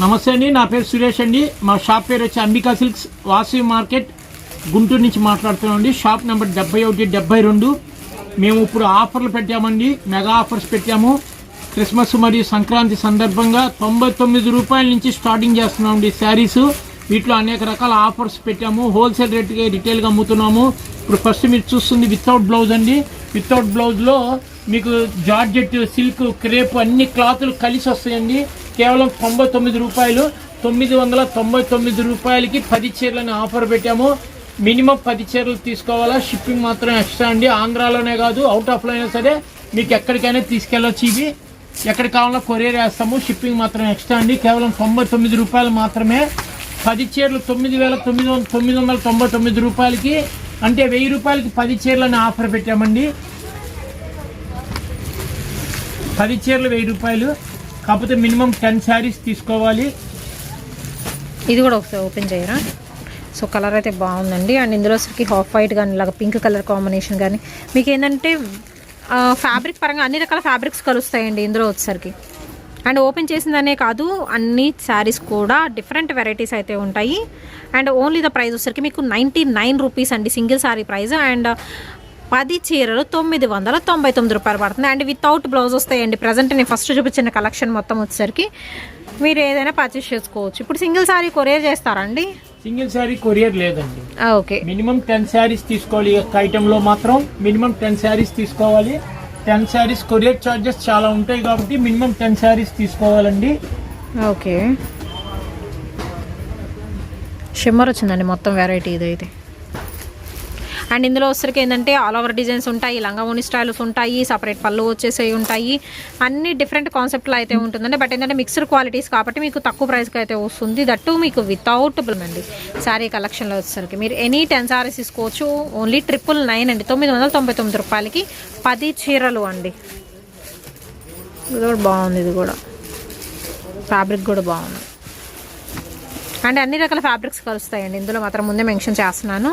నమస్తే అండి, నా పేరు సురేష్ అండి. మా షాప్ పేరు వచ్చి అంబికా సిల్క్స్, వాసవి మార్కెట్, గుంటూరు నుంచి మాట్లాడుతున్నామండి. Shop number 7172. మేము ఇప్పుడు ఆఫర్లు పెట్టామండి, మెగా ఆఫర్స్ పెట్టాము. క్రిస్మస్ మరియు సంక్రాంతి సందర్భంగా 99 రూపాయల నుంచి స్టార్టింగ్ చేస్తున్నామండి శారీస్. వీటిలో అనేక రకాల ఆఫర్స్ పెట్టాము. హోల్సేల్ రేట్కి రిటైల్గా అమ్ముతున్నాము. ఇప్పుడు ఫస్ట్ మీరు చూస్తుంది వితౌట్ బ్లౌజ్ అండి. వితౌట్ బ్లౌజ్లో మీకు జార్జెట్, సిల్క్, క్రేప్ అన్ని క్లాతులు కలిసి వస్తాయండి. కేవలం 99 రూపాయలు. 999 రూపాయలకి 10 చీరలని ఆఫర్ పెట్టాము. మినిమం 10 చీరలు తీసుకోవాలా. షిప్పింగ్ మాత్రం ఎక్స్ట్రా అండి. ఆంధ్రాలోనే కాదు, అవుట్ ఆఫ్లో అయినా సరే మీకు ఎక్కడికైనా తీసుకెళ్ళొచ్చు. ఇవి ఎక్కడ కావాలన్నా కొరియర్ వేస్తాము. షిప్పింగ్ మాత్రం ఎక్స్ట్రా అండి. కేవలం 99 రూపాయలు మాత్రమే. 10 చీరలు 9,999 రూపాయలకి, అంటే 1000 రూపాయలకి 10 చీరలని ఆఫర్ పెట్టామండి. 10 చీరలు 1000 రూపాయలు. కాకపోతే మినిమం 10 శారీస్ తీసుకోవాలి. ఇది కూడా ఒకసారి ఓపెన్ చేయరా. సో కలర్ అయితే బాగుందండి. అండ్ ఇందులో వచ్చరికి హాఫ్ వైట్ కానీ ఇలాగ పింక్ కలర్ కాంబినేషన్ కానీ మీకు ఏంటంటే ఫ్యాబ్రిక్ పరంగా అన్ని రకాల ఫ్యాబ్రిక్స్ కలుస్తాయండి ఇందులో వచ్చేసరికి. అండ్ ఓపెన్ చేసిందనే కాదు, అన్ని శారీస్ కూడా డిఫరెంట్ వెరైటీస్ అయితే ఉంటాయి. అండ్ ఓన్లీ ద ప్రైస్ వచ్చరికి మీకు 99 రూపీస్ అండి సింగిల్ శారీ ప్రైస్. అండ్ 10 చీరలు 999 రూపాయలు పడుతుంది. అండ్ వితౌట్ బ్లౌజ్ వస్తాయండి. ప్రజెంట్ నేను ఫస్ట్ చూపించిన కలెక్షన్ మొత్తం వచ్చేసరికి మీరు ఏదైనా పర్చేస్ చేసుకోవచ్చు. ఇప్పుడు సింగిల్ శారీ కొరియర్ చేస్తారండి? సింగిల్ శారీ కొరియర్ లేదండి. ఓకే, మినిమం 10 శారీస్ తీసుకోవాలి. ఒక ఐటెంలో మాత్రం మినిమం 10 శారీస్ తీసుకోవాలి. 10 శారీస్ కొరియర్ ఛార్జెస్ చాలా ఉంటాయి కాబట్టి మినిమం 10 శారీస్ తీసుకోవాలండి. ఓకే, షిమ్మర్ వచ్చిందండి మొత్తం వెరైటీ ఇదైతే. అండ్ ఇందులో వచ్చరికి ఏంటంటే ఆల్ ఓవర్ డిజైన్స్ ఉంటాయి, లంగావోని స్టైల్స్ ఉంటాయి, సపరేట్ పళ్ళు వచ్చేసేవి ఉంటాయి. అన్ని డిఫరెంట్ కాన్సెప్ట్లో అయితే ఉంటుందండి. బట్ ఏంటంటే మిక్స్డ్ క్వాలిటీస్ కాబట్టి మీకు తక్కువ ప్రైస్కి అయితే వస్తుంది. దట్టు మీకు వితౌట్ అండి శారీ కలెక్షన్లో వచ్చేసరికి మీరు ఎనీ 10 శారీస్ తీసుకోవచ్చు. ఓన్లీ 999 అండి. 999 రూపాయలకి 10 చీరలు అండి. ఇది కూడా బాగుంది. ఇది కూడా ఫ్యాబ్రిక్ కూడా బాగుంది. అండ్ అన్ని రకాల ఫ్యాబ్రిక్స్ కలుస్తాయండి ఇందులో మాత్రం ముందే మెన్షన్ చేస్తున్నాను.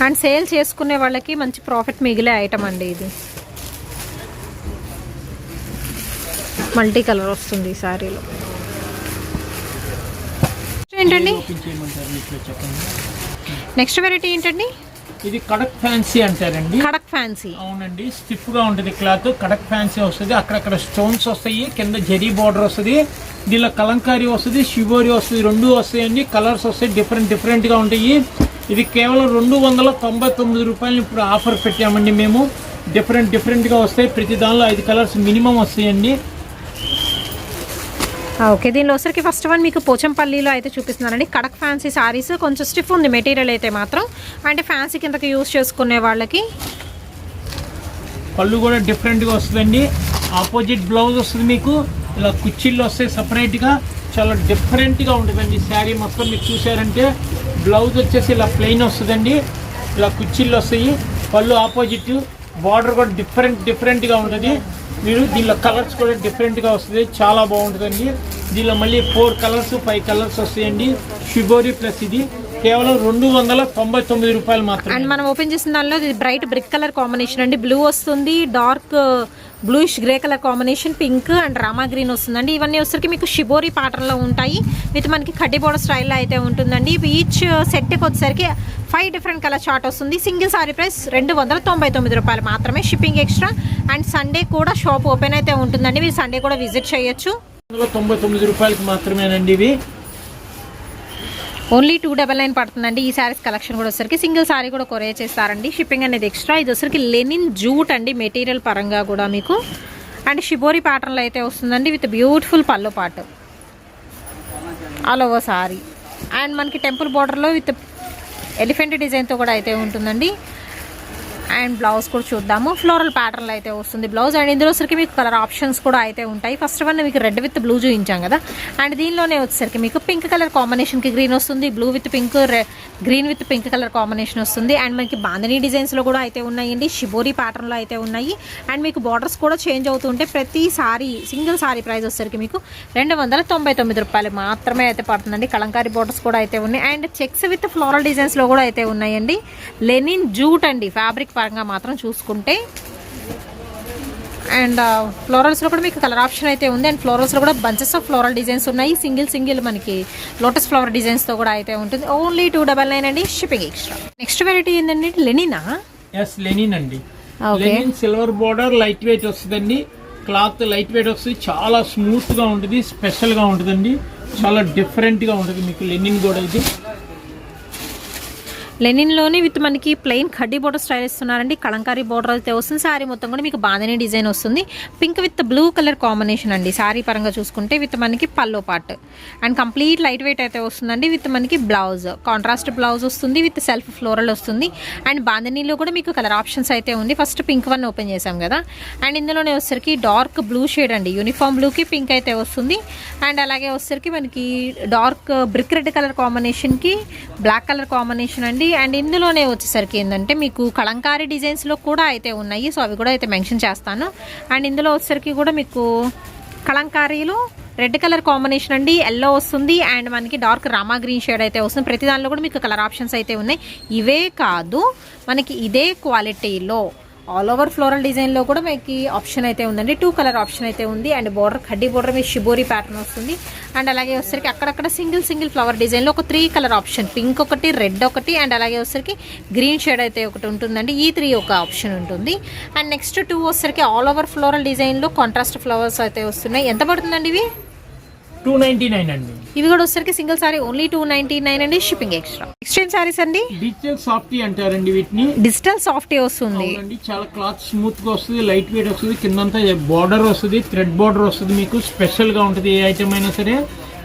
అండ్ సేల్ చేసుకునే వాళ్ళకి మంచి ప్రాఫిట్ మిగిలే ఐటమ్ అండి ఇది. మల్టీ కలర్ వస్తుంది ఈ శారీలో. ఏంటండి నెక్స్ట్ వెరైటీ ఏంటండి? ఇది కడక్ ఫ్యాన్సీ అంటారండి. కడక్ ఫ్యాన్సీ, అవునండి. స్టిఫ్ గా ఉంటుంది క్లాత్. కడక్ ఫ్యాన్సీ వస్తుంది. అక్కడక్కడ స్టోన్స్ వస్తాయి, కింద జరీ బార్డర్ వస్తుంది. దీనిలో కలంకారీ వస్తుంది, షిబోరి వస్తుంది. 2 వస్తాయండి. కలర్స్ వస్తాయి, డిఫరెంట్ గా ఉంటాయి. ఇది కేవలం 299 రూపాయలు ఇప్పుడు ఆఫర్ పెట్టామండి మేము. డిఫరెంట్గా వస్తాయి. ప్రతి దానిలో 5 కలర్స్ మినిమం వస్తాయండి. ఓకే, దీనిలో వచ్చరికి ఫస్ట్ వన్ మీకు పోచంపల్లిలో అయితే చూపిస్తున్నానండి. కడక్ ఫ్యాన్సీ సారీస్. కొంచెం స్టిఫ్ ఉంది మెటీరియల్ అయితే మాత్రం. అంటే ఫ్యాన్సీ కిందకి యూజ్ చేసుకునే వాళ్ళకి. పళ్ళు కూడా డిఫరెంట్గా వస్తుందండి. ఆపోజిట్ బ్లౌజ్ వస్తుంది మీకు. ఇలా కుచ్చిళ్ళు వస్తాయి సపరేట్గా. చాలా డిఫరెంట్గా ఉంటుందండి శారీ మొత్తం. మీకు చూసారంటే బ్లౌజ్ వచ్చేసి ఇలా ప్లెయిన్ వస్తుందండి. ఇలా కుచ్చిళ్ళు వస్తాయి. పళ్ళు ఆపోజిట్, బార్డర్ కూడా డిఫరెంట్గా ఉంటుంది. మీరు దీనిలో కలర్స్ కూడా డిఫరెంట్గా వస్తుంది. చాలా బాగుంటుందండి. దీనిలో మళ్ళీ 4 కలర్స్ 5 కలర్స్ వస్తాయండి. షిబోరి ప్లస్ ఇది కేవలం 299 రూపాయలు మాత్రం. అండ్ మనం ఓపెన్ చేసిన దానిలో ఇది బ్రైట్ బ్రిక్ కలర్ కాంబినేషన్ అండి. బ్లూ వస్తుంది, dark bluish grey colour combination, pink and Rama green వస్తుందండి. ఇవన్నీ వచ్చరికి మీకు షిబోరి ప్యాటర్న్లో ఉంటాయి. విత్ మనకి కడ్డీ బోర్డర్ స్టైల్లో అయితే ఉంటుందండి. ఈచ్ సెట్కి వచ్చేసరికి 5 డిఫరెంట్ కలర్ చార్ట్ వస్తుంది. సింగిల్ సారీ ప్రైస్ 299 రూపాయలు మాత్రమే. Shipping extra. అండ్ సండే కూడా షాప్ ఓపెన్ అయితే ఉంటుందండి. మీరు సండే కూడా విజిట్ చేయొచ్చు. 99 రూపాయలకి మాత్రమేనండి ఇవి. ఓన్లీ 299 పడుతుందండి. ఈ శారీస్ కలెక్షన్ కూడా వచ్చరికి సింగిల్ శారీ కూడా కొరియర్ చేస్తారండి. షిప్పింగ్ అనేది ఎక్స్ట్రా. ఇది వచ్చరికి లెనిన్ జూట్ అండి మెటీరియల్ పరంగా కూడా మీకు. అండ్ షిబోరి ప్యాటర్న్లో అయితే వస్తుందండి. విత్ బ్యూటిఫుల్ పళ్ళు పాటు ఆల్ ఓవర్ సారీ. అండ్ మనకి టెంపుల్ బార్డర్లో విత్ ఎలిఫెంట్ డిజైన్తో కూడా అయితే ఉంటుందండి. అండ్ బ్లౌజ్ కూడా చూద్దాము. ఫ్లోరల్ ప్యాటర్న్లో అయితే వస్తుంది బ్లౌజ్. అండ్ ఇందులో వచ్చరికి మీకు కలర్ ఆప్షన్స్ కూడా అయితే ఉంటాయి. ఫస్ట్ వన్ మీకు రెడ్ విత్ బ్లూ చూపించాం కదా. అండ్ దీనిలోనే వచ్చేసరికి మీకు పింక్ కలర్ కాంబినేషన్కి గ్రీన్ వస్తుంది. Blue with pink, green with pink colour combination వస్తుంది. అండ్ మనకి బాంధనీ డిజైన్స్లో కూడా అయితే ఉన్నాయండి. షిబోరి ప్యాటర్న్లో అయితే ఉన్నాయి. అండ్ మీకు బార్డర్స్ కూడా చేంజ్ అవుతుంటే ప్రతి సారీ సింగిల్ సారీ ప్రైస్ వచ్చేసరికి మీకు 299 రూపాయలు మాత్రమే అయితే పడుతుందండి. కలంకారీ బార్డర్స్ కూడా అయితే ఉన్నాయి. అండ్ చెక్స్ విత్ ఫ్లోరల్ డిజైన్స్లో కూడా అయితే ఉన్నాయండి. లెనిన్ జూట్ అండి ఫ్యాబ్రిక్ పరంగా మాత్రం చూసుకుంటే. అండ్ ఫ్లోరల్స్లో కూడా మీకు కలర్ ఆప్షన్ అయితే ఉంది. అండ్ ఫ్లోరల్స్లో కూడా బంచెస్ ఆఫ్ ఫ్లోరల్ డిజైన్స్ ఉన్నాయి. సింగిల్ మనకి లోటస్ ఫ్లవర్ డిజైన్స్తో కూడా అయితే ఉంటుంది. ఓన్లీ 299 అండి, షిప్పింగ్ ఎక్స్ట్రా. నెక్స్ట్ వెరైటీ ఏంటండి, లెనినా? ఎస్, లెనిన్ అండి. Linen silver border, light weight వస్తుందండి. క్లాత్ లైట్ వెయిట్ వస్తుంది, చాలా స్మూత్గా ఉంటుంది, స్పెషల్గా ఉంటుందండి, చాలా డిఫరెంట్గా ఉంటుంది మీకు లెనిన్ కూడా. ఇది లెనిన్లోనే విత్ మనకి ప్లెయిన్ కడ్డీ బోర్డర్ స్టైల్ ఇస్తున్నారండి. కలంకారీ బోర్డర్ అయితే వస్తుంది. శారీ మొత్తం కూడా మీకు బాందిని డిజైన్ వస్తుంది. Pink with blue colour combination అండి. శారీ పరంగా చూసుకుంటే విత్ మనకి pallu part and complete light weight అయితే వస్తుందండి. విత్ మనకి బ్లౌజ్ కాంట్రాస్ట్ బ్లౌజ్ వస్తుంది, విత్ సెల్ఫ్ ఫ్లోరల్ వస్తుంది. అండ్ బాందినీలో కూడా మీకు కలర్ ఆప్షన్స్ అయితే ఉంది. ఫస్ట్ పింక్ వన్ ఓపెన్ చేసాం కదా, అండ్ ఇందులోనే వచ్చేసరికి డార్క్ బ్లూ షేడ్ అండి. యూనిఫామ్ బ్లూకి పింక్ అయితే వస్తుంది. అండ్ అలాగే వచ్చేసరికి మనకి డార్క్ బ్రిక్ రెడ్ కలర్ కాంబినేషన్కి బ్లాక్ కలర్ కాంబినేషన్ అండి. అండ్ ఇందులోనే వచ్చేసరికి ఏంటంటే మీకు కలంకారీ డిజైన్స్లో కూడా అయితే ఉన్నాయి, సో అవి కూడా అయితే మెన్షన్ చేస్తాను. అండ్ ఇందులో వచ్చేసరికి కూడా మీకు కలంకారీలో రెడ్ కలర్ కాంబినేషన్ అండి, ఎల్లో వస్తుంది. అండ్ మనకి డార్క్ రామా గ్రీన్ షేడ్ అయితే వస్తుంది. ప్రతి దానిలో కూడా మీకు కలర్ ఆప్షన్స్ అయితే ఉన్నాయి. ఇవే కాదు, మనకి ఇదే క్వాలిటీలో ఆల్ ఓవర్ ఫ్లోరల్ డిజైన్లో కూడా మీకు ఆప్షన్ అయితే ఉందండి. 2 కలర్ ఆప్షన్ అయితే ఉంది. అండ్ బోర్డర్ కడ్డీ బోర్డర్ మీకు షిబోరి ప్యాటర్న్ వస్తుంది. అండ్ అలాగే వచ్చేసరికి అక్కడక్కడ సింగిల్ ఫ్లవర్ డిజైన్లో ఒక 3 కలర్ ఆప్షన్, పింక్ ఒకటి, రెడ్ ఒకటి, అండ్ అలాగే వచ్చేసరికి గ్రీన్ షేడ్ అయితే ఒకటి ఉంటుందండి. ఈ 3 ఒక ఆప్షన్ ఉంటుంది. అండ్ నెక్స్ట్ 2 వచ్చేసరికి ఆల్ ఓవర్ ఫ్లోరల్ డిజైన్లో కాంట్రాస్ట్ ఫ్లవర్స్ అయితే వస్తున్నాయి. ఎంత పడుతుందండి ఇవి? 299 అండి. ఇవి కూడా వచ్చేసరికి సింగిల్ సారీ ఓన్లీ 299 అండి, షిప్పింగ్ ఎక్స్ట్రా. ఎక్స్చేంజ్ సారీస్ అండి, డిజిటల్ సాఫ్టీ అంటారండి వీటిని. డిజిటల్ సాఫ్టీ వస్తుంది, చాలా క్లాత్ స్మూత్ గా వస్తుంది, లైట్ వెయిట్ వస్తుంది, కిందంతా బార్డర్ వస్తుంది, థ్రెడ్ బార్డర్ వస్తుంది, మీకు స్పెషల్ గా ఉంటుంది. ఏ ఐటమ్ అయినా సరే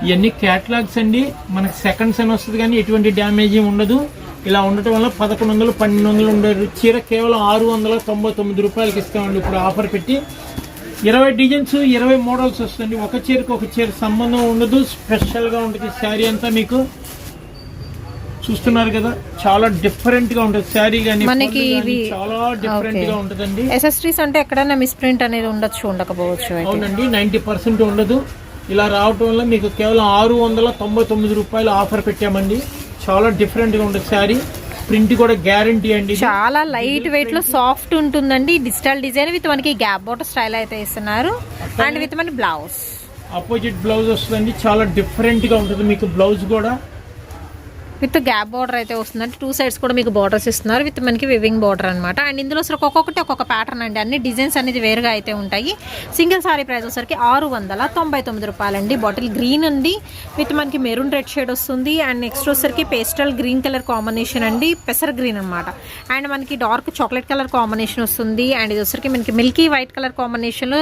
ఇవన్నీ క్యాటలాగ్స్ అండి, మనకి సెకండ్స్ అని వస్తుంది కానీ ఎటువంటి డ్యామేజ్ ఉండదు. ఇలా ఉండటం వల్ల 1100, 1200 ఉండదు చీర కేవలం 699 రూపాయలకి ఇస్తామండి. ఇప్పుడు ఆఫర్ పెట్టి 20 డిజైన్స్ 20 మోడల్స్ వస్తుంది. ఒక చీరకు ఒక చీర సంబంధం ఉండదు, స్పెషల్ గా ఉంటుంది. శారీ అంతా మీకు చూస్తున్నారు కదా, చాలా డిఫరెంట్ గా ఉంటుంది శారీ గానీ, మనకి చాలా డిఫరెంట్ గా ఉంటుందండి. ఎసెసరీస్ అంటే ఎక్కడైనా మిస్ ప్రింట్ అనేది ఉండొచ్చు, ఉండకపోవచ్చు. అవునండి, 90% ఉండదు. ఇలా రావటం వల్ల మీకు కేవలం 699 రూపాయలు ఆఫర్ పెట్టామండి. చాలా డిఫరెంట్ గా ఉంటుంది శారీ. ప్రింట్ కూడా గ్యారంటీ అండి, చాలా లైట్ వెయిట్ లో సాఫ్ట్ ఉంటుందండి. డిజిటల్ డిజైన్ విత్ మనకి గ్యాప్ బోర్డర్ స్టైల్ అయితే ఇస్తున్నారు. అండ్ విత్ మన బ్లౌజ్ ఆపోజిట్ బ్లౌజ్ వస్తుందండి, చాలా డిఫరెంట్ గా ఉంటుంది మీకు బ్లౌజ్ కూడా. విత్ గ్యాప్ బార్డర్ అయితే వస్తుందంటే 2 సైడ్స్ కూడా మీకు బార్డర్స్ ఇస్తున్నారు విత్ మనకి వివింగ్ బార్డర్ అనమాట. అండ్ ఇందులో ఒక్కొక్కటి ఒక్కొక్క ప్యాటర్న్ అండి, అన్ని డిజైన్స్ అనేది వేరుగా అయితే ఉంటాయి. సింగిల్ సారీ ప్రైస్ వచ్చరికి 699 రూపాయలండి. బాటిల్ గ్రీన్ అండి విత్ మనకి మెరూన్ రెడ్ షేడ్ వస్తుంది. అండ్ నెక్స్ట్ వచ్చరికి పేస్టల్ గ్రీన్ కలర్ కాంబినేషన్ అండి, పెసర్ గ్రీన్ అనమాట. అండ్ మనకి డార్క్ చాక్లెట్ కలర్ కాంబినేషన్ వస్తుంది. అండ్ ఇది వచ్చరికి మనకి Milky white colour combination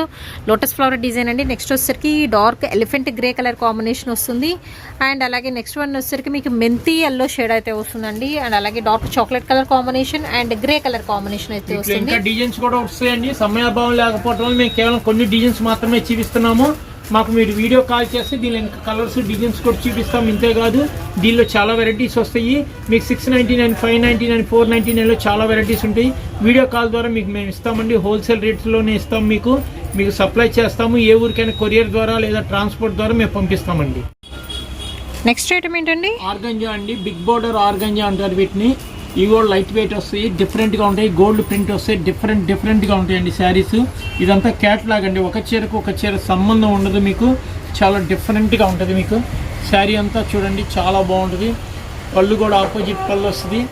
lotus flower design అండి. నెక్స్ట్ వచ్చరికి dark elephant grey colour combination వస్తుంది. అండ్ అలాగే నెక్స్ట్ వన్ వచ్చరికి మీకు మెంతి ఎల్లో షేడ్ అయితే వస్తుందండి. అండ్ అలాగే dark chocolate colour combination and grey colour combination అయితే వస్తుంది. ఇంకా డిజైన్స్ కూడా వస్తాయండి. సమయాభావం లేకపోవడం వల్ల మేము కేవలం కొన్ని డిజైన్స్ మాత్రమే చూపిస్తున్నాము. మాకు మీరు వీడియో కాల్ చేస్తే దీనిలో ఇంకా కలర్స్ డిజైన్స్ కూడా చూపిస్తాం. ఇంతేకాదు దీనిలో చాలా వెరైటీస్ వస్తాయి. మీకు 699, 599, 499లో చాలా వెరైటీస్ ఉంటాయి. వీడియో కాల్ ద్వారా మీకు మేము ఇస్తామండి. హోల్సేల్ రేట్స్లోనే ఇస్తాం. మీకు సప్లై చేస్తాము. ఏ ఊరికైనా కొరియర్ ద్వారా లేదా ట్రాన్స్పోర్ట్ ద్వారా మేము పంపిస్తామండి. నెక్స్ట్ ఐటమ్ ఏంటండి, ఆర్గంజా అండి. బిగ్ బోర్డర్ ఆర్గంజా అంటారు వీటిని. ఇవి కూడా లైట్ వెయిట్ వస్తాయి, డిఫరెంట్గా ఉంటాయి. గోల్డ్ ప్రింట్ వస్తాయి, డిఫరెంట్గా ఉంటాయండి శారీస్. ఇదంతా క్యాట్లాగ్ అండి, ఒక చీరకు ఒక చీర సంబంధం ఉండదు మీకు. చాలా డిఫరెంట్గా ఉంటుంది మీకు శారీ అంతా. చూడండి చాలా బాగుంటుంది. పళ్ళు కూడా ఆపోజిట్ పళ్ళు వస్తుంది,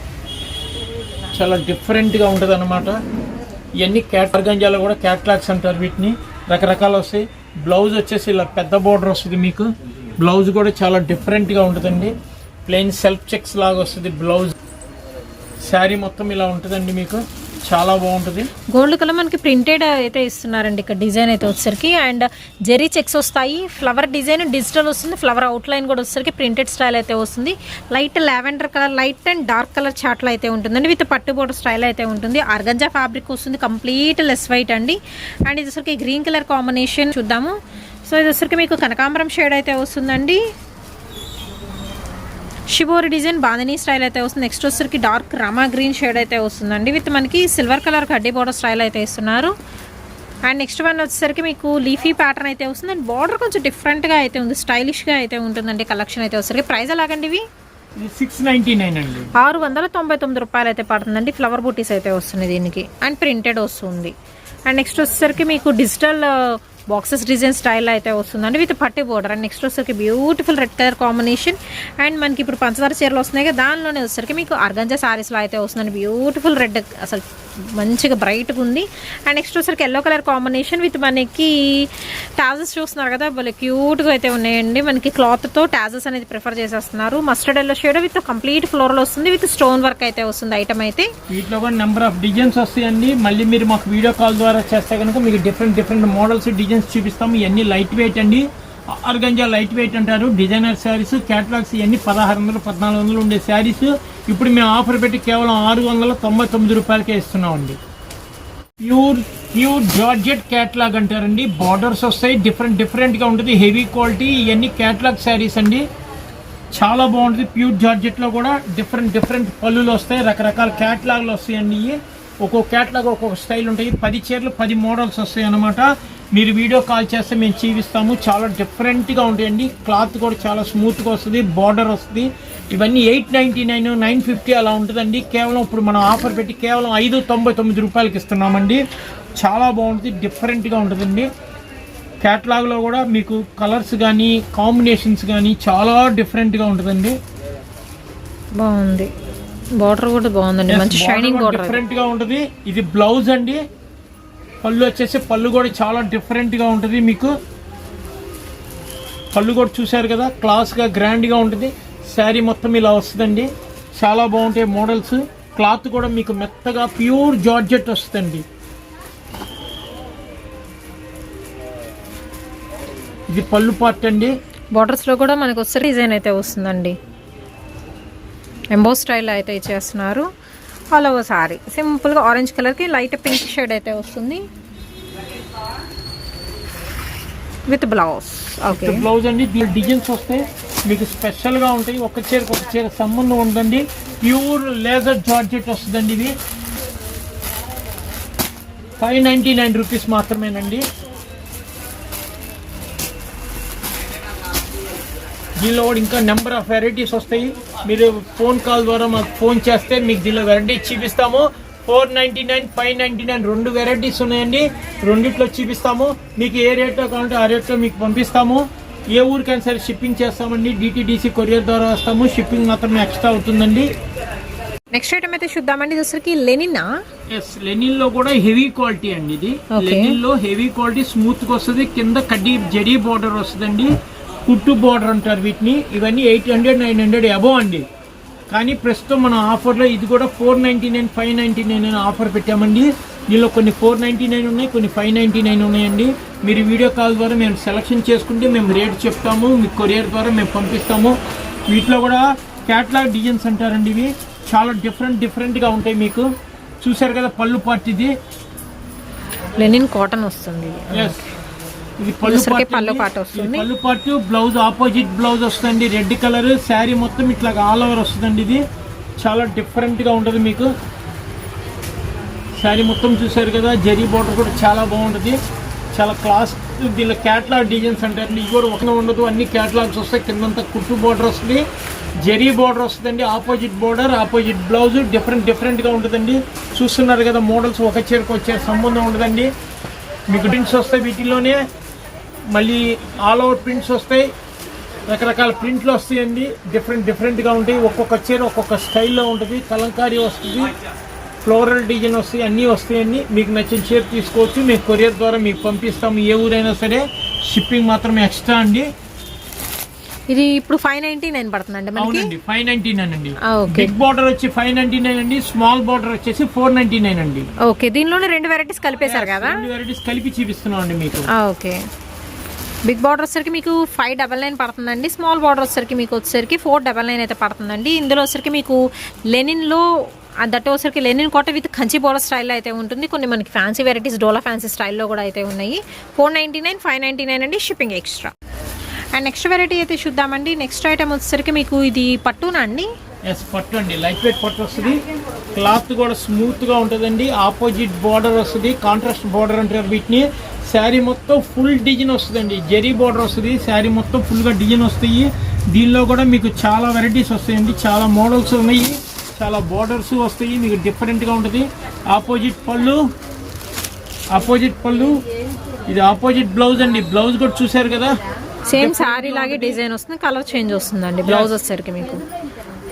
చాలా డిఫరెంట్గా ఉంటుంది అనమాట. ఇవన్నీ ఆర్గంజాలో కూడా క్యాట్లాగ్స్ అంటారు వీటిని. రకరకాలు వస్తాయి. బ్లౌజ్ వచ్చేసి ఇలా పెద్ద బోర్డర్ వస్తుంది మీకు. బ్లౌజ్ కూడా చాలా డిఫరెంట్గా ఉంటుందండి. ప్లెయిన్ సెల్ఫ్ చెక్స్ లాగా వస్తుంది బ్లౌజ్. శారీ మొత్తం ఇలా ఉంటుందండి మీకు, చాలా బాగుంటుంది. గోల్డ్ కలర్ మనకి ప్రింటెడ్ అయితే ఇస్తున్నారండి ఇక్కడ డిజైన్ అయితే వచ్చేసరికి. అండ్ జెరీ చెక్స్ వస్తాయి. ఫ్లవర్ డిజైన్ డిజిటల్ వస్తుంది. ఫ్లవర్ అవుట్ లైన్ కూడా వచ్చేసరికి ప్రింటెడ్ స్టైల్ అయితే వస్తుంది. Light lavender colour, light and dark colour చాట్లు అయితే ఉంటుందండి. విత్ పట్టు బోర్డర్ స్టైల్ అయితే ఉంటుంది. ఆర్గంజా ఫ్యాబ్రిక్ వస్తుంది, కంప్లీట్ లెస్ వైట్ అండి. అండ్ ఇది వచ్చరికి గ్రీన్ కలర్ కాంబినేషన్ చూద్దాము. సో ఇది వచ్చరికి మీకు కనకాంబరం షేడ్ అయితే వస్తుందండి. షిబోరి డిజైన్ బాందినీ స్టైల్ అయితే వస్తుంది. నెక్స్ట్ వచ్చరికి డార్క్ రామా గ్రీన్ షేడ్ అయితే వస్తుందండి. విత్ మనకి సిల్వర్ కలర్ కడ్డీ బోర్డర్ స్టైల్ అయితే ఇస్తున్నారు. అండ్ నెక్స్ట్ వన్ వచ్చేసరికి మీకు లీఫీ ప్యాటర్న్ అయితే వస్తుంది. అండ్ బార్డర్ కొంచెం డిఫరెంట్గా అయితే ఉంది, స్టైలిష్గా అయితే ఉంటుందండి కలెక్షన్ అయితే వచ్చేసరికి. ప్రైస్ ఎలాగండి ఇవి? 699 అండి. 699 రూపాయలు అయితే పడుతుందండి. ఫ్లవర్ బూటీస్ అయితే వస్తుంది దీనికి. అండ్ ప్రింటెడ్ వస్తుంది. అండ్ నెక్స్ట్ వచ్చేసరికి మీకు డిజిటల్ బాక్సెస్ డిజైన్ స్టైల్ అయితే వస్తుందండి విత్ పట్టి బోర్డర్. అండ్ నెక్స్ట్ వచ్చేసరికి beautiful red colour combination. And మనకి ఇప్పుడు పంచదార చీరలు వస్తున్నాయి కదా, దానిలోనే వచ్చేసరికి మీకు ఆర్గంజా సారీస్లో అయితే వస్తుందండి. బ్యూటిఫుల్ రెడ్, అసలు మంచిగా బ్రైట్గా ఉంది. అండ్ నెక్స్ట్ వచ్చేసరికి ఎల్లో కలర్ కాంబినేషన్ విత్ మనకి టాజెస్ చూస్తున్నారు కదా, భలే క్యూట్గా అయితే ఉన్నాయండి. మనకి క్లాత్తో టాజెస్ అనేది ప్రిఫర్ చేసేస్తున్నారు. Mustard yellow shade with complete floral వస్తుంది విత్ స్టోన్ వర్క్ అయితే వస్తుంది ఐటమ్ అయితే. వీటిలో కూడా నెంబర్ ఆఫ్ డిజైన్స్ వస్తాయండి. మళ్ళీ మీరు మాకు వీడియో కాల్ ద్వారా చేస్తే కనుక మీకు డిఫరెంట్ మోడల్స్ డిజైన్స్ చూపిస్తాము. ఇవన్నీ లైట్ వెయిట్ అండి, ఆర్గంజా లైట్ వెయిట్ అంటారు. డిజైనర్ శారీస్, క్యాటలాగ్స్ ఇవన్నీ 1600 1400 ఉండే శారీస్ ఇప్పుడు మేము ఆఫర్ పెట్టి కేవలం 699 రూపాయలకే ఇస్తున్నామండి. ప్యూర్ జార్జెట్ క్యాటలాగ్ అంటారండి. బార్డర్స్ వస్తాయి, డిఫరెంట్గా ఉంటుంది, హెవీ క్వాలిటీ. ఇవన్నీ క్యాటలాగ్ శారీస్ అండి, చాలా బాగుంటుంది. ప్యూర్ జార్జెట్లో కూడా డిఫరెంట్ పళ్ళులు వస్తాయి, రకరకాల క్యాటలాగ్లు వస్తాయండి. ఒక్కొక్క క్యాటలాగ్ ఒక్కొక్క స్టైల్ ఉంటాయి. 10 చీరలు 10 మోడల్స్ వస్తాయి అన్నమాట. మీరు వీడియో కాల్ చేస్తే మేము చూపిస్తాము. చాలా డిఫరెంట్గా ఉంటాయండి. క్లాత్ కూడా చాలా స్మూత్గా వస్తుంది, బార్డర్ వస్తుంది. ఇవన్నీ 899 950 అలా ఉంటుందండి. కేవలం ఇప్పుడు మనం ఆఫర్ పెట్టి కేవలం 599 రూపాయలకి ఇస్తున్నామండి. చాలా బాగుంటుంది, డిఫరెంట్గా ఉంటుందండి. క్యాటలాగ్లో కూడా మీకు కలర్స్ కానీ కాంబినేషన్స్ కానీ చాలా డిఫరెంట్గా ఉంటుందండి. బాగుంది, బార్డర్ కూడా బాగుందండి, మంచి షైనింగ్ బార్డర్, డిఫరెంట్ గా ఉంటుంది. ఇది బ్లౌజ్ అండి. పళ్ళు వచ్చేసి పళ్ళు కూడా చాలా డిఫరెంట్ గా ఉంటుంది. మీకు పళ్ళు కూడా చూసారు కదా, క్లాస్ గా గ్రాండ్ గా ఉంటుంది. శారీ మొత్తం ఇలా వస్తుందండి, చాలా బాగుంటాయి మోడల్స్. క్లాత్ కూడా మీకు మెత్తగా ప్యూర్ జార్జెట్ వస్తుందండి. ఇది పళ్ళు పార్ట్ అండి. బార్డర్స్ లో కూడా మనకు వచ్చే డిజైన్ అయితే వస్తుందండి, ఎంబో స్టైల్ అయితే ఇచ్చేస్తున్నారు. ఆల్ ఓవర్ సారీ సింపుల్గా ఆరెంజ్ కలర్కి లైట్ పింక్ షేడ్ అయితే వస్తుంది విత్ బ్లౌజ్. ఓకే, బ్లౌజ్ అండి. డిజైన్స్ వస్తాయి మీకు స్పెషల్గా ఉంటాయి. ఒక చీర సంబంధం ఉందండి. ప్యూర్ లేజర్ జార్జెట్ వస్తుందండి. ఇది 599 రూపీస్ మాత్రమేనండి. దీనిలో కూడా ఇంకా నెంబర్ ఆఫ్ వెరైటీస్ వస్తాయి. మీరు ఫోన్ కాల్ ద్వారా మాకు ఫోన్ చేస్తే మీకు దీనిలో వెరైటీస్ చూపిస్తాము. 499 599 2 వెరైటీస్ ఉన్నాయండి. రెండిట్లో చూపిస్తాము. మీకు ఏ రేట్లో కావాలంటే ఆ రేట్లో మీకు పంపిస్తాము. ఏ ఊరికైనా సరే షిప్పింగ్ చేస్తామండి. DTDC కొరియర్ ద్వారా వస్తాము. షిప్పింగ్ మాత్రం ఎక్స్ట్రా అవుతుందండి. నెక్స్ట్ ఐటమ్ అయితే చూద్దామండి. ఇది లెనినా? ఎస్, లెనిన్ లో కూడా హెవీ క్వాలిటీ అండి. ఇది లెనిన్ లో హెవీ క్వాలిటీ, స్మూత్ గా వస్తుంది. కింద కడ్డీ జరీ బోర్డర్ వస్తుందండి, కుట్టు బోర్డర్ అంటారు వీటిని. ఇవన్నీ 800 900 అబోవ్ అండి. కానీ ప్రస్తుతం మన ఆఫర్లో ఇది కూడా 499 599 అని ఆఫర్ పెట్టామండి. దీనిలో కొన్ని 499 ఉన్నాయి, కొన్ని 599 ఉన్నాయండి. మీరు వీడియో కాల్ ద్వారా మేము సెలెక్షన్ చేసుకుంటే మేము రేట్ చెప్తాము. మీకు కొరియర్ ద్వారా మేము పంపిస్తాము. వీటిలో కూడా క్యాటలాగ్ డిజైన్స్ అంటారండి. ఇవి చాలా డిఫరెంట్గా ఉంటాయి. మీకు చూసారు కదా, పళ్ళు పార్ట్ ఇది లెనిన్ కాటన్ వస్తుంది. ఎస్, ఇది పళ్ళు పార్ట్ వస్తుంది. పళ్ళు పార్ట్, బ్లౌజ్ ఆపోజిట్ బ్లౌజ్ వస్తుంది, రెడ్ కలర్. శారీ మొత్తం ఇట్లా ఆల్ ఓవర్ వస్తుందండి. ఇది చాలా డిఫరెంట్గా ఉంటుంది. మీకు శారీ మొత్తం చూసారు కదా, జరీ బోర్డర్ కూడా చాలా బాగుంటుంది, చాలా క్లాస్. దీనిలో క్యాటలాగ్ డిజైన్స్ అంటారు. ఇవి కూడా ఒకనే ఉండదు, అన్ని క్యాటలాగ్స్ వస్తాయి. కిందంతా కుట్టు బోర్డర్ వస్తుంది, జరీ బోర్డర్ వస్తుందండి, ఆపోజిట్ బోర్డర్, ఆపోజిట్ బ్లౌజ్. డిఫరెంట్గా ఉంటుందండి. చూస్తున్నారు కదా, మోడల్స్ ఒక చీరకు వచ్చే సంబంధం ఉండదండి. మీకు ప్రింట్స్ వస్తాయి వీటిలోనే, మళ్ళీ ఆల్ ఓవర్ ప్రింట్స్ వస్తాయి, రకరకాల ప్రింట్లు వస్తాయండి. డిఫరెంట్గా ఉంటాయి. ఒక్కొక్క చీర ఒక్కొక్క స్టైల్లో ఉంటుంది. కలంకారీ వస్తుంది, ఫ్లోరల్ డిజైన్ వస్తాయి, అన్నీ వస్తాయండి. మీకు నచ్చిన చీర తీసుకోవచ్చు. మేము కొరియర్ ద్వారా మీకు పంపిస్తాము. ఏ ఊరైనా సరే షిప్పింగ్ మాత్రం ఎక్స్ట్రా అండి. ఇది ఇప్పుడు 599 పడుతుందండి మనకి. అవునండి, 599 అండి. బిగ్ బార్డర్ వచ్చి 599 అండి, స్మాల్ బార్డర్ వచ్చేసి 499 అండి. ఓకే, దీనిలోనే 2 వెరైటీస్ కలిపేశారు కదా. 2 వెరైటీస్ కలిపి చూపిస్తున్నాం అండి మీకు. ఓకే, బిగ్ బార్డర్ వచ్చేసరికి మీకు 599 పడుతుందండి. స్మాల్ బార్డర్ వచ్చేసరికి మీకు వచ్చేసరికి 499 అయితే పడుతుందండి. ఇందులో వచ్చేసరికి మీకు లెనిన్లో దట్ వచ్చేసరికి linen Kota with Kanchi border స్టైల్లో అయితే ఉంటుంది. కొన్ని మనకి ఫ్యాన్సీ వెరైటీస్ డోలా ఫ్యాన్సీ స్టైల్లో కూడా అయితే ఉన్నాయి. 499 599 అండి, shipping extra. And next variety అయితే చూద్దామండి. నెక్స్ట్ ఐటమ్ వచ్చేసరికి మీకు ఇది పట్టునా అండి? ఎస్, పట్టు అండి. లైట్ వెయిట్ పట్టు వస్తుంది. క్లాత్ కూడా స్మూత్గా ఉంటుందండి. ఆపోజిట్ బార్డర్ వస్తుంది, కాంట్రాస్ట్ బార్డర్ అంటారు వీటిని. శారీ మొత్తం ఫుల్ డిజైన్ వస్తుందండి, జరీ బార్డర్ వస్తుంది. శారీ మొత్తం ఫుల్గా డిజైన్ వస్తాయి. దీనిలో కూడా మీకు చాలా వెరైటీస్ వస్తాయండి, చాలా మోడల్స్ ఉన్నాయి, చాలా బార్డర్స్ వస్తాయి. మీకు డిఫరెంట్గా ఉంటుంది. ఆపోజిట్ పళ్ళు, ఆపోజిట్ పళ్ళు, ఇది ఆపోజిట్ బ్లౌజ్ అండి. బ్లౌజ్ కూడా చూసారు కదా, సేమ్ శారీ లాగే డిజైన్ వస్తుంది, కలర్ చేంజ్ వస్తుందండి. బ్లౌజ్ వచ్చేసరికి మీకు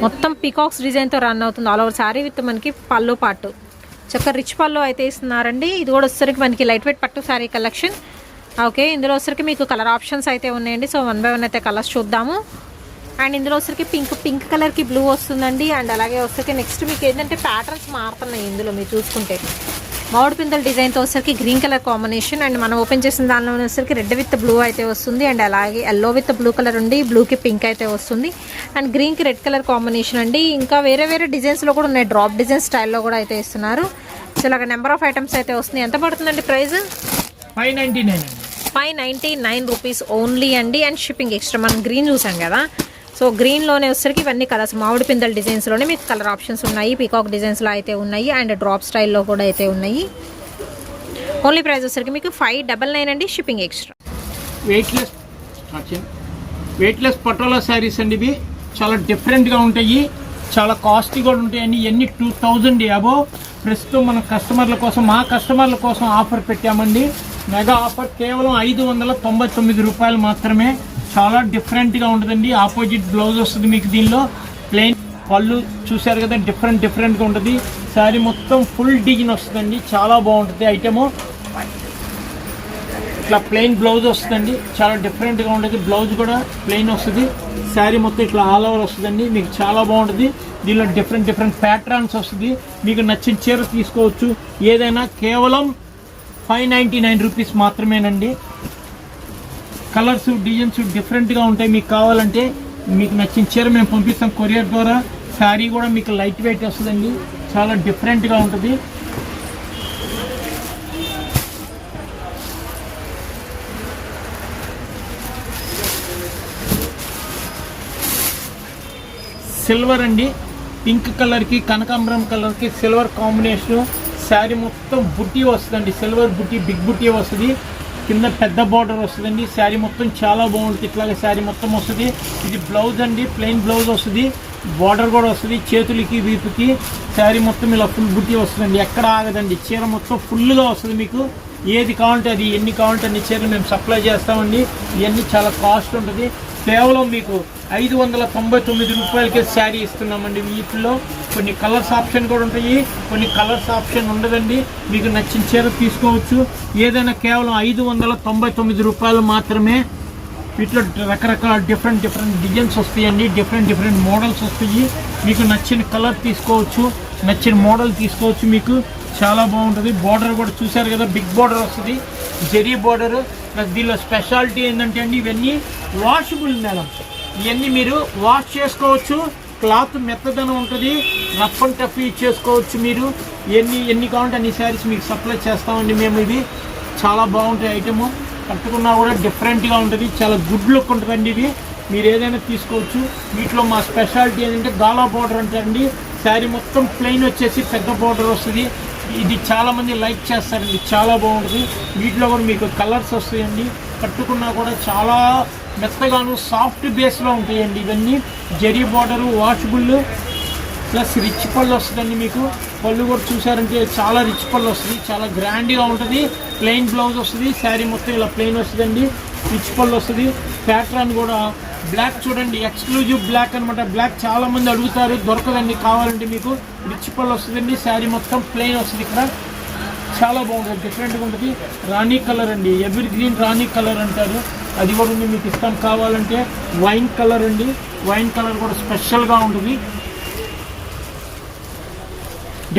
మొత్తం పికాక్స్ డిజైన్తో రన్ అవుతుంది ఆల్ ఓవర్ శారీ విత్ మనకి పళ్ళు పాటు చక్కగా రిచ్ పళ్ళు అయితే ఇస్తున్నారండి. ఇది కూడా వచ్చేసరికి మనకి లైట్ వెయిట్ పట్టు శారీ కలెక్షన్. ఓకే, ఇందులో వచ్చరికి మీకు కలర్ ఆప్షన్స్ అయితే ఉన్నాయండి. సో 1 by 1 అయితే కలర్స్ చూద్దాము. అండ్ ఇందులో వచ్చరికి పింక్ కలర్కి బ్లూ వస్తుందండి. అండ్ అలాగే వచ్చరికి నెక్స్ట్ మీకు ఏంటంటే ప్యాటర్న్స్ మారుతున్నాయి ఇందులో మీరు చూసుకుంటే. మామిడి పిందెల డిజైన్తో వచ్చరికి గ్రీన్ కలర్ కాంబినేషన్. అండ్ మనం ఓపెన్ చేసిన దానిలో వచ్చరికి రెడ్ విత్ బ్లూ అయితే వస్తుంది. అండ్ అలాగే ఎల్లో విత్ బ్లూ కలర్ ఉండి బ్లూకి పింక్ అయితే వస్తుంది. అండ్ గ్రీన్కి రెడ్ కలర్ కాంబినేషన్ అండి. ఇంకా వేరే వేరే డిజైన్స్లో కూడా ఉన్నాయి, డ్రాప్ డిజైన్ స్టైల్లో కూడా అయితే ఇస్తున్నారు. సో ఇలాగ నెంబర్ ఆఫ్ ఐటమ్స్ అయితే వస్తుంది. ఎంత పడుతుందండి ప్రైస్? 599 రూపీస్ ఓన్లీ అండి. And shipping extra. మనం గ్రీన్ చూసాం కదా, సో గ్రీన్లోనే వచ్చరికి ఇవన్నీ కలర్స్ మామిడి పిందెల డిజైన్స్లోనే మీకు కలర్ ఆప్షన్స్ ఉన్నాయి. పీకాక్ డిజైన్స్లో అయితే ఉన్నాయి. అండ్ డ్రాప్ స్టైల్లో కూడా అయితే ఉన్నాయి. ఓన్లీ ప్రైస్ వచ్చరికి మీకు 599 అండి, shipping extra. Weightless patola saris అండి. ఇవి చాలా డిఫరెంట్గా ఉంటాయి, చాలా కాస్ట్లీ కూడా ఉంటాయండి. ఇవన్నీ 2000 అబోవ్. ప్రస్తుతం మన కస్టమర్ల కోసం, మా కస్టమర్ల కోసం ఆఫర్ పెట్టామండి. మెగా ఆఫర్ కేవలం 599 రూపాయలు మాత్రమే. చాలా డిఫరెంట్గా ఉంటుందండి. ఆపోజిట్ బ్లౌజ్ వస్తుంది మీకు. దీనిలో ప్లెయిన్ పళ్ళు చూసారు కదా, డిఫరెంట్గా ఉంటుంది. శారీ మొత్తం ఫుల్ డిజైన్ వస్తుందండి, చాలా బాగుంటుంది ఐటము. ఇట్లా ప్లెయిన్ బ్లౌజ్ వస్తుందండి, చాలా డిఫరెంట్గా ఉంటుంది. బ్లౌజ్ కూడా ప్లెయిన్ వస్తుంది. శారీ మొత్తం ఇట్లా ఆల్ ఓవర్ వస్తుందండి, మీకు చాలా బాగుంటుంది. దీనిలో డిఫరెంట్ ప్యాటర్న్స్ వస్తుంది. మీకు నచ్చిన చీర తీసుకోవచ్చు. ఏదైనా కేవలం 599 రూపీస్ మాత్రమేనండి. కలర్స్ డిజైన్స్ డిఫరెంట్గా ఉంటాయి. మీకు కావాలంటే మీకు నచ్చిన చీర మేము పంపిస్తాం కొరియర్ ద్వారా. శారీ కూడా మీకు లైట్ వెయిట్ వస్తుందండి, చాలా డిఫరెంట్గా ఉంటుంది. సిల్వర్ అండి, పింక్ కలర్కి కనకాంబరం కలర్కి సిల్వర్ కాంబినేషన్. శారీ మొత్తం బుట్టి వస్తుందండి, సిల్వర్ బుట్టి, బిగ్ బుట్టి వస్తుంది. కింద పెద్ద బార్డర్ వస్తుందండి. శారీ మొత్తం చాలా బాగుంటుంది. ఇట్లాగే శారీ మొత్తం వస్తుంది. ఇది బ్లౌజ్ అండి, ప్లెయిన్ బ్లౌజ్ వస్తుంది. బార్డర్ కూడా వస్తుంది చేతులకి, వీపుకి. శారీ మొత్తం ఇలా ఫుల్ బుట్టి వస్తుందండి, ఎక్కడ ఆగదండి. చీర మొత్తం ఫుల్గా వస్తుంది. మీకు ఏది కావాలంటే అది, ఎన్ని కావాలంటే అన్ని చీరలు మేము సప్లై చేస్తామండి. ఇవన్నీ చాలా కాస్ట్ ఉంటుంది. కేవలం మీకు 599 రూపాయలకే శారీ ఇస్తున్నామండి. వీటిలో కొన్ని కలర్స్ ఆప్షన్ కూడా ఉంటాయి, కొన్ని కలర్స్ ఆప్షన్ ఉండదండి. మీకు నచ్చిన చీర తీసుకోవచ్చు. ఏదైనా కేవలం 599 రూపాయలు మాత్రమే. వీటిలో రకరకాల డిఫరెంట్ డిజైన్స్ వస్తాయండి, డిఫరెంట్ మోడల్స్ వస్తాయి. మీకు నచ్చిన కలర్ తీసుకోవచ్చు, నచ్చిన మోడల్ తీసుకోవచ్చు. మీకు చాలా బాగుంటుంది. బార్డర్ కూడా చూసారు కదా, బిగ్ బార్డర్ వస్తుంది, జెరీ బార్డర్. ప్లస్ దీనిలో స్పెషాలిటీ ఏంటంటే అండి, ఇవన్నీ వాషబుల్ మేడం. ఇవన్నీ మీరు వాష్ చేసుకోవచ్చు. క్లాత్ మెత్తదనం ఉంటుంది, రఫ్ అండ్ టఫ్ చేసుకోవచ్చు. మీరు ఎన్ని కావాలంటే అన్ని శారీస్ మీకు సప్లై చేస్తామండి మేము. ఇది చాలా బాగుంటాయి ఐటము, కట్టుకున్నా కూడా డిఫరెంట్గా ఉంటుంది, చాలా గుడ్ లుక్ ఉంటుందండి. ఇది మీరు ఏదైనా తీసుకోవచ్చు. వీటిలో మా స్పెషాలిటీ ఏంటంటే గాలా బార్డర్ అంటారండి. శారీ మొత్తం ప్లెయిన్ వచ్చేసి పెద్ద బార్డర్ వస్తుంది. ఇది చాలామంది లైక్ చేస్తారండి, చాలా బాగుంటుంది. వీటిలో కూడా మీకు కలర్స్ వస్తాయండి. కట్టుకున్నా కూడా చాలా మెత్తగాను సాఫ్ట్ బేస్లో ఉంటాయండి. ఇవన్నీ zari border, washable, plus rich పళ్ళు వస్తుందండి. మీకు పళ్ళు కూడా చూసారంటే చాలా రిచ్ పళ్ళు వస్తుంది, చాలా గ్రాండ్గా ఉంటుంది. ప్లెయిన్ బ్లౌజ్ వస్తుంది, శారీ మొత్తం ఇలా ప్లెయిన్ వస్తుందండి. రిచ్ పళ్ళు వస్తుంది. ప్యాటర్న్ కూడా బ్లాక్ చూడండి, ఎక్స్క్లూజివ్ బ్లాక్ అనమాట. బ్లాక్ చాలా మంది అడుగుతారు, దొరకదండి. కావాలంటే మీకు రిచ్ పళ్ళు వస్తుందండి. శారీ మొత్తం ప్లెయిన్ వస్తుంది. ఇక్కడ చాలా బాగుంటుంది, డిఫరెంట్గా ఉంటుంది. రాణి కలర్ అండి, ఎవర్ గ్రీన్ రాణి కలర్ అంటారు. అది కూడా మీకు ఇస్తాం. కావాలంటే వైన్ కలర్ అండి, వైన్ కలర్ కూడా స్పెషల్గా ఉంటుంది.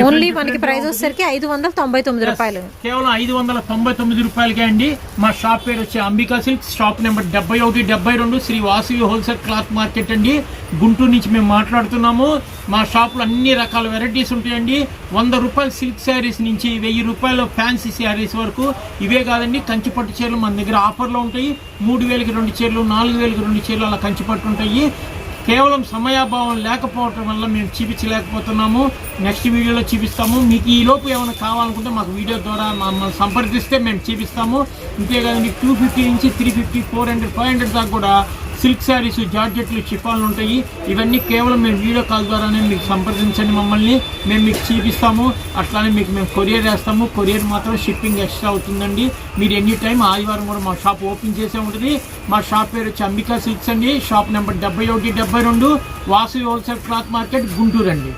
ఓన్లీ మనకి ప్రైస్ వచ్చేసరికి 599 రూపాయలు, కేవలం 599 రూపాయలకే అండి. మా షాప్ పేరు వచ్చి Ambika silks, shop number 71, 72, Sri Vasavi wholesale cloth market అండి, గుంటూరు నుంచి మేము మాట్లాడుతున్నాము. మా షాప్లో అన్ని రకాల వెరైటీస్ ఉంటాయండి. 100 రూపాయల సిల్క్ శారీస్ నుంచి 1000 రూపాయల ఫ్యాన్సీ శారీస్ వరకు. ఇవే కాదండి, కంచిపట్టు చీరలు మన దగ్గర ఆఫర్లో ఉంటాయి. 3000కి 2 చీరలు, 4000కి 2 చీరలు అలా కంచిపట్టు ఉంటాయి. కేవలం సమయాభావం లేకపోవటం వల్ల మేము చూపించలేకపోతున్నాము. నెక్స్ట్ వీడియోలో చూపిస్తాము. మీకు ఈ లోపు ఏమైనా కావాలనుకుంటే మాకు వీడియో ద్వారా మమ్మల్ని సంప్రదిస్తే మేము చూపిస్తాము. ఇంతేకాదు మీకు 250 నుంచి 350, 400, 500 దాకా కూడా సిల్క్ శారీస్, జార్జెట్లు, షిఫాన్లు ఉంటాయి. ఇవన్నీ కేవలం మేము వీడియో కాల్ ద్వారానే మీకు సంప్రదించండి మమ్మల్ని, మేము మీకు చూపిస్తాము. అట్లానే మీకు మేము కొరియర్ వేస్తాము. కొరియర్ మాత్రం షిప్పింగ్ ఎక్స్ట్రా అవుతుందండి. మీరు ఎనీ టైం ఆదివారం కూడా మా షాప్ ఓపెన్ చేసే ఉంటుంది. మా షాప్ పేరు వచ్చి అంబికా సిల్క్స్ అండి. Shop number 7172, Vasu wholesale cloth market, Guntur అండి.